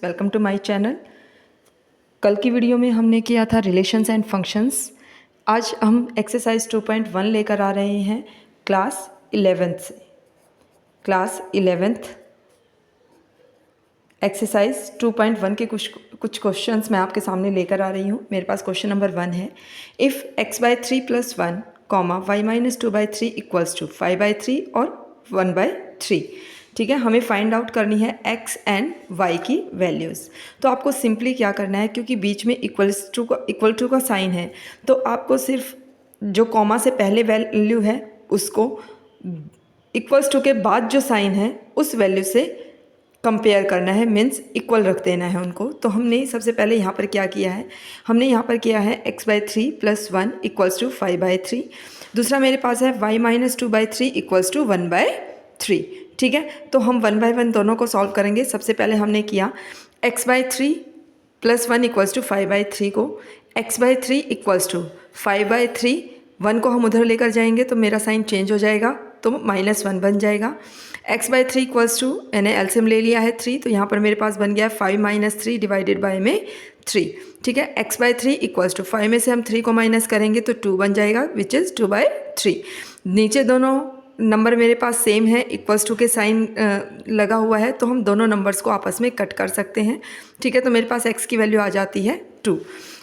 Welcome to my channel. कल की video में हमने किया था रिलेशंस एंड फंक्शंस। आज हम एक्सरसाइज 2.1 लेकर आ रहे हैं क्लास 11th से। क्लास 11th एक्सरसाइज 2.1 के कुछ क्वेश्चंस मैं आपके सामने लेकर आ रही हूँ। मेरे पास क्वेश्चन नंबर 1 है, इफ़ x/3 + 1, y - 2/3 = 5/3 और 1/3। ठीक है, हमें फाइंड आउट करनी है x एंड y की वैल्यूज़। तो आपको सिंपली क्या करना है, क्योंकि बीच में इक्वल टू का साइन है, तो आपको सिर्फ जो कॉमा से पहले वैल्यू है उसको इक्वल्स टू के बाद जो साइन है उस वैल्यू से कंपेयर करना है, मीन्स इक्वल रख देना है उनको। तो हमने सबसे पहले यहाँ पर क्या किया है, हमने यहाँ पर किया है x/3 + 1 = 5/3। दूसरा मेरे पास है y - 2/3 = 1/3। ठीक है, तो हम 1 बाय 1 दोनों को सॉल्व करेंगे। सबसे पहले हमने किया x/3 + 1 = 5/3 को x/3 = 5/3, 1 को हम उधर लेकर जाएंगे तो मेरा साइन चेंज हो जाएगा, तो -1 बन जाएगा। x/3 = मैंने एलसीएम ले लिया है 3, तो यहाँ पर मेरे पास बन गया 5 - 3 डिवाइडेड बाय में 3। ठीक है, x/3 = 5 में से हम 3 को माइनस करेंगे तो 2 बन जाएगा, विच इज़ 2/3। नीचे दोनों नंबर मेरे पास सेम है, इक्वल्स टू के साइन लगा हुआ है, तो हम दोनों नंबर्स को आपस में कट कर सकते हैं। ठीक है, तो मेरे पास x की वैल्यू आ जाती है 2।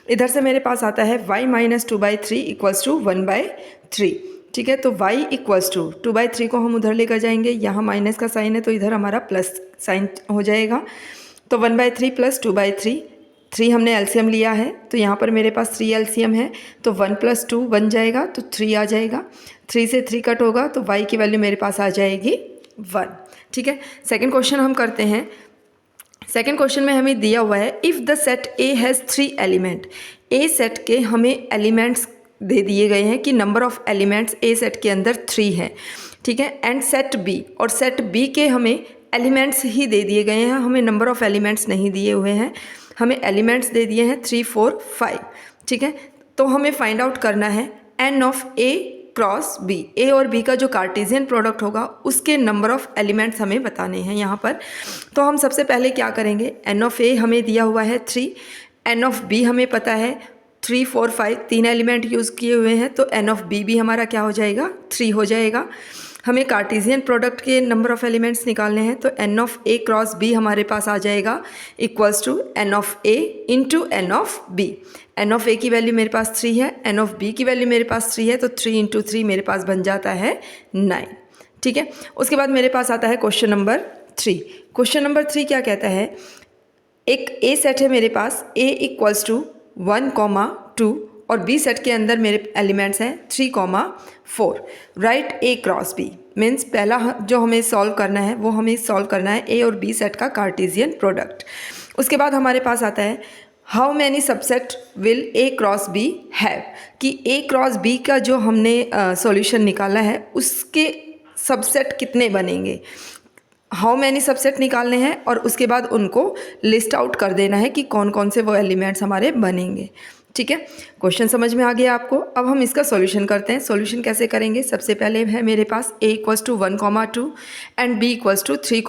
इधर से मेरे पास आता है y - 2/3 = 1/3। ठीक है, तो y = 2/3 को हम उधर लेकर जाएंगे, यहाँ माइनस का साइन है तो इधर हमारा प्लस साइन हो जाएगा। तो 1/3 + 2/3, 3 हमने एलसीएम लिया है, तो यहाँ पर मेरे पास 3 एलसीएम है, तो 1 + 2 बन जाएगा, तो 3 आ जाएगा। 3 से 3 कट होगा तो y की वैल्यू मेरे पास आ जाएगी 1। ठीक है, सेकंड क्वेश्चन हम करते हैं। सेकंड क्वेश्चन में हमें दिया हुआ है, if the set A has 3 element. A set के हमें एलिमेंट्स दे दिए गए हैं कि number of elements A set के अंदर 3 है। ठीक है, एंड सेट B, और सेट B के हमें एलिमेंट्स ही दे दिए गए हैं, हमें नंबर ऑफ एलिमेंट्स नहीं दिए हुए हैं, हमें एलिमेंट्स दे दिए हैं 3, 4, 5। ठीक है, तो हमें फाइंड आउट करना है n of A cross B, A और B का जो कार्टेशियन प्रोडक्ट होगा उसके नंबर ऑफ एलिमेंट्स हमें बताने हैं यहाँ पर। तो हम सबसे पहले क्या करेंगे, n ऑफ A हमें दिया हुआ है 3, n ऑफ B हमें पता है 3, 4, 5, 3 एलिमेंट यूज़ किए हुए हैं, तो n ऑफ B भी हमारा क्या हो जाएगा, 3 हो जाएगा। हमें कार्टेशियन प्रोडक्ट के नंबर ऑफ एलिमेंट्स निकालने हैं, तो n of A cross B हमारे पास आ जाएगा equals to n of A into n of B। n of A की वैल्यू मेरे पास 3 है, n ऑफ B की वैल्यू मेरे पास 3 है, तो 3 इंटू 3 मेरे पास बन जाता है 9। ठीक है, उसके बाद मेरे पास आता है क्वेश्चन नंबर 3। क्वेश्चन नंबर 3 क्या कहता है, एक A सेट है मेरे पास, A = 1, 2 और B सेट के अंदर मेरे एलिमेंट्स हैं 3, 4। Right A cross B, means पहला जो हमें सॉल्व करना है वो हमें सॉल्व करना है A और B सेट का कार्टेशियन प्रोडक्ट। उसके बाद हमारे पास आता है how many subset will A cross B have, कि A क्रॉस B का जो हमने सॉल्यूशन निकाला है उसके सबसेट कितने बनेंगे। हाउ मैनी सबसेट निकालने हैं और उसके बाद उनको लिस्ट आउट कर देना है कि कौन कौन से वो एलिमेंट्स हमारे बनेंगे। ठीक है, क्वेश्चन समझ में आ गया आपको। अब हम इसका सॉल्यूशन करते हैं। सॉल्यूशन कैसे करेंगे, सबसे पहले है मेरे पास A = 1, 2 एंड B = 3,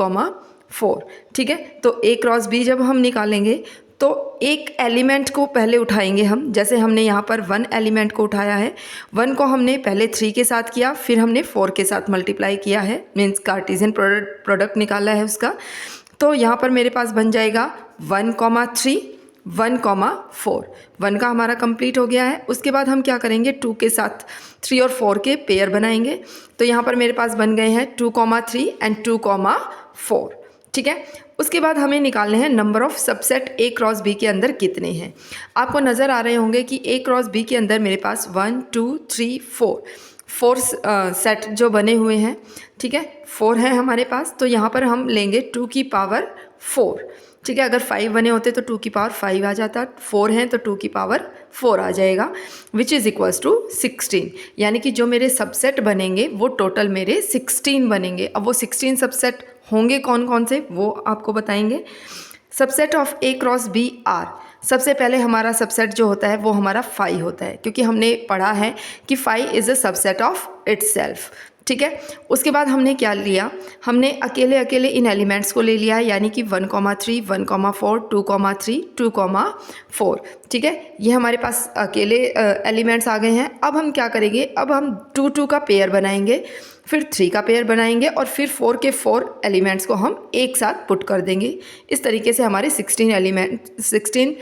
4। ठीक है, तो A क्रॉस B जब हम निकालेंगे तो एक एलिमेंट को पहले उठाएंगे हम, जैसे हमने यहाँ पर 1 एलिमेंट को उठाया है, 1 को हमने पहले 3 के साथ किया, फिर हमने 4 के साथ मल्टीप्लाई किया है, मीन्स कार्टेशियन प्रोडक्ट निकाला है उसका। तो यहाँ पर मेरे पास बन जाएगा 1, 3, 1, 4। 1 का हमारा कंप्लीट हो गया है। उसके बाद हम क्या करेंगे, 2 के साथ 3 और 4 के पेयर बनाएंगे, तो यहाँ पर मेरे पास बन गए हैं 2, 3 एंड 2, 4। ठीक है, उसके बाद हमें निकालने हैं number of subset A cross B के अंदर कितने हैं। आपको नज़र आ रहे होंगे कि A क्रॉस B के अंदर मेरे पास 1, 2, 3, 4 सेट जो बने हुए हैं। ठीक है, 4 है हमारे पास, तो यहाँ पर हम लेंगे 2 की पावर 4। ठीक है, अगर 5 बने होते तो 2 की पावर 5 आ जाता, 4 हैं तो 2 की पावर 4 आ जाएगा, विच इज़ इक्वल्स टू 16। यानी कि जो मेरे सबसेट बनेंगे वो टोटल मेरे 16 बनेंगे। अब वो 16 सबसेट होंगे कौन कौन से वो आपको बताएंगे। Subset of A cross B are, सबसे पहले हमारा सबसेट जो होता है वो हमारा 5 होता है, क्योंकि हमने पढ़ा है कि 5 is a subset of itself. ठीक है। उसके बाद हमने क्या लिया, हमने अकेले अकेले इन एलिमेंट्स को ले लिया है, यानी कि 1,3, 1,4, 2,3, 2,4। ठीक है, ये हमारे पास अकेले एलिमेंट्स आ गए हैं। अब हम क्या करेंगे, अब हम 2 2 का पेयर बनाएंगे, फिर 3 का पेयर बनाएंगे और फिर 4 के 4 एलिमेंट्स को हम एक साथ पुट कर देंगे। इस तरीके से हमारे 16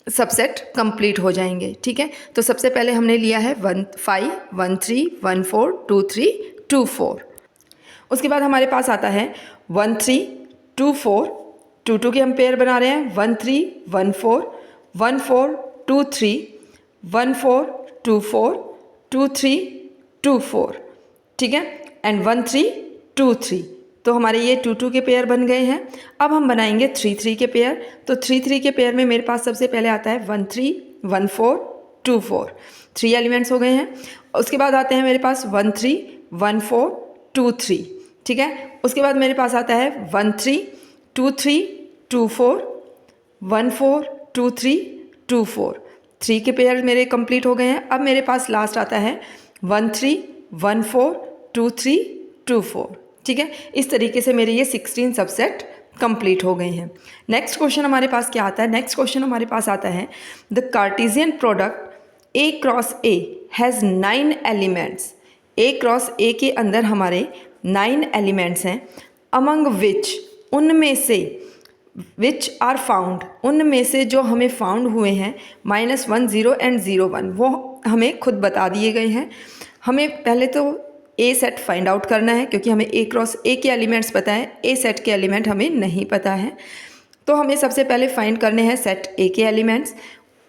सबसेट कंप्लीट हो जाएंगे। ठीक है, तो सबसे पहले हमने लिया है 1 5 1 3 1 4 2 3 2 4। उसके बाद हमारे पास आता है 1 3 2 4, 2 2 के हम पेयर बना रहे हैं, 1 3 1 4 1 4 2 3 1 4 2 4 2 3 2 4। ठीक है, एंड 1 3 2 3। तो हमारे ये 2 2 के पेयर बन गए हैं। अब हम बनाएंगे 3 3 के पेयर। तो 3 3 के पेयर में मेरे पास सबसे पहले आता है 1 3 1 4 2 4, 3 एलिमेंट्स हो गए हैं। उसके बाद आते हैं मेरे पास 1 3 1 4 2 3। ठीक है, उसके बाद मेरे पास आता है 1 3 2 3 2 4 1 4 2 3 2 4, 3 के पेयर मेरे कंप्लीट हो गए हैं। अब मेरे पास लास्ट आता है 1 3 1 4 2 3 2 4। ठीक है, इस तरीके से मेरे ये 16 सबसेट कंप्लीट हो गए हैं। नेक्स्ट क्वेश्चन हमारे पास क्या आता है, नेक्स्ट क्वेश्चन हमारे पास आता है the Cartesian product A cross A has 9 elements. A cross A के अंदर हमारे 9 एलिमेंट्स हैं। अमंग विच, उनमें से, विच आर फाउंड, उनमें से जो हमें फाउंड हुए हैं -1 0 एंड 0 1, वो हमें खुद बता दिए गए हैं। हमें पहले तो ए सेट फाइंड आउट करना है, क्योंकि हमें A क्रॉस A के एलिमेंट्स पता है, A सेट के एलिमेंट हमें नहीं पता है। तो हमें सबसे पहले फाइंड करने हैं सेट A के elements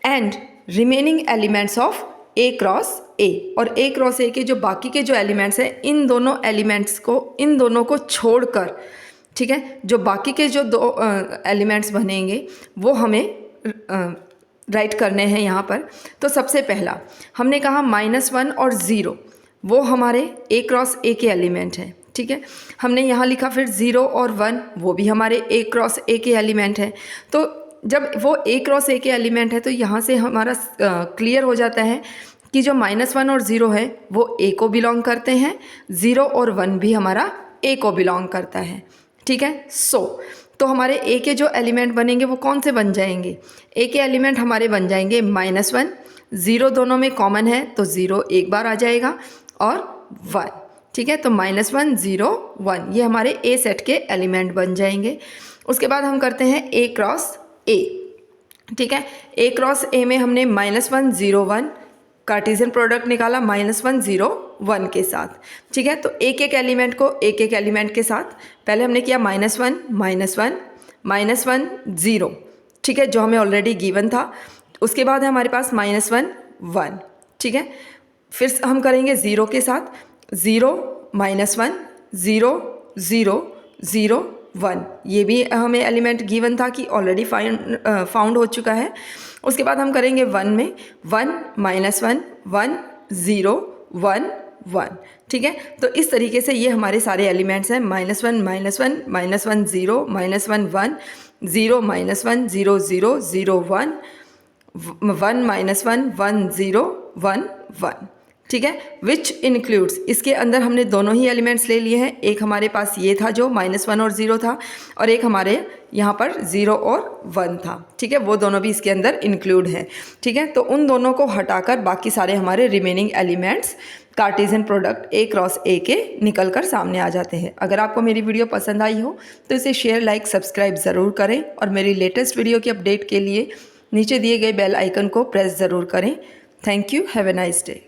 and remaining elements of A cross A। और A क्रॉस A के जो बाकी के जो एलिमेंट्स हैं, इन दोनों एलिमेंट्स को, इन दोनों को छोड़कर, ठीक है, जो बाकी के जो 2 एलिमेंट्स बनेंगे वो हमें राइट करने हैं यहाँ पर। तो सबसे पहला हमने कहा -1 और 0, वो हमारे A क्रॉस A के एलिमेंट हैं। ठीक है, हमने यहाँ लिखा फिर 0 और 1, वो भी हमारे A क्रॉस A के एलिमेंट हैं। तो जब वो A क्रॉस A के एलिमेंट है तो यहाँ से हमारा क्लियर हो जाता है कि जो -1 और 0 है वो A को बिलोंग करते हैं, 0 और 1 भी हमारा A को बिलोंग करता है। ठीक है, तो हमारे A के जो एलिमेंट बनेंगे वो कौन से बन जाएंगे, A के एलिमेंट हमारे बन जाएंगे -1, 0 दोनों में कॉमन है तो 0 एक बार आ जाएगा और 1। ठीक है, तो -1 0 1 ये हमारे A सेट के एलिमेंट बन जाएंगे। उसके बाद हम करते हैं A क्रॉस A। ठीक है, A क्रॉस A में हमने -1 0 1 कार्टेशियन प्रोडक्ट निकाला -1 0 1 के साथ। ठीक है, तो एक एक एलिमेंट को एक एक एलिमेंट के साथ पहले हमने किया -1 -1 0। ठीक है, जो हमें ऑलरेडी गिवन था। उसके बाद है हमारे पास -1 1। ठीक है, फिर हम करेंगे 0 के साथ, 0 -1 0 0 0 1, ये भी हमें एलिमेंट गिवन था कि ऑलरेडी फाउंड हो चुका है। उसके बाद हम करेंगे 1 में 1 -1 1 0 1 1। ठीक है, तो इस तरीके से ये हमारे सारे एलिमेंट्स हैं, -1 -1 -1 0 -1 1 0 -1 0 0 0 0 1 1 -1 1 0 1 1। ठीक है, विच इंक्लूड्स, इसके अंदर हमने दोनों ही एलिमेंट्स ले लिए हैं। एक हमारे पास ये था जो -1 और 0 था, और एक हमारे यहाँ पर 0 और 1 था। ठीक है, वो दोनों भी इसके अंदर इंक्लूड है। ठीक है, तो उन दोनों को हटाकर बाकी सारे हमारे remaining elements Cartesian product A cross A के निकल कर सामने आ जाते हैं। अगर आपको मेरी वीडियो पसंद आई हो तो इसे शेयर, लाइक, सब्सक्राइब ज़रूर करें, और मेरी लेटेस्ट वीडियो की अपडेट के लिए नीचे दिए गए बेल आइकन को प्रेस ज़रूर करें। Thank you, have a nice day.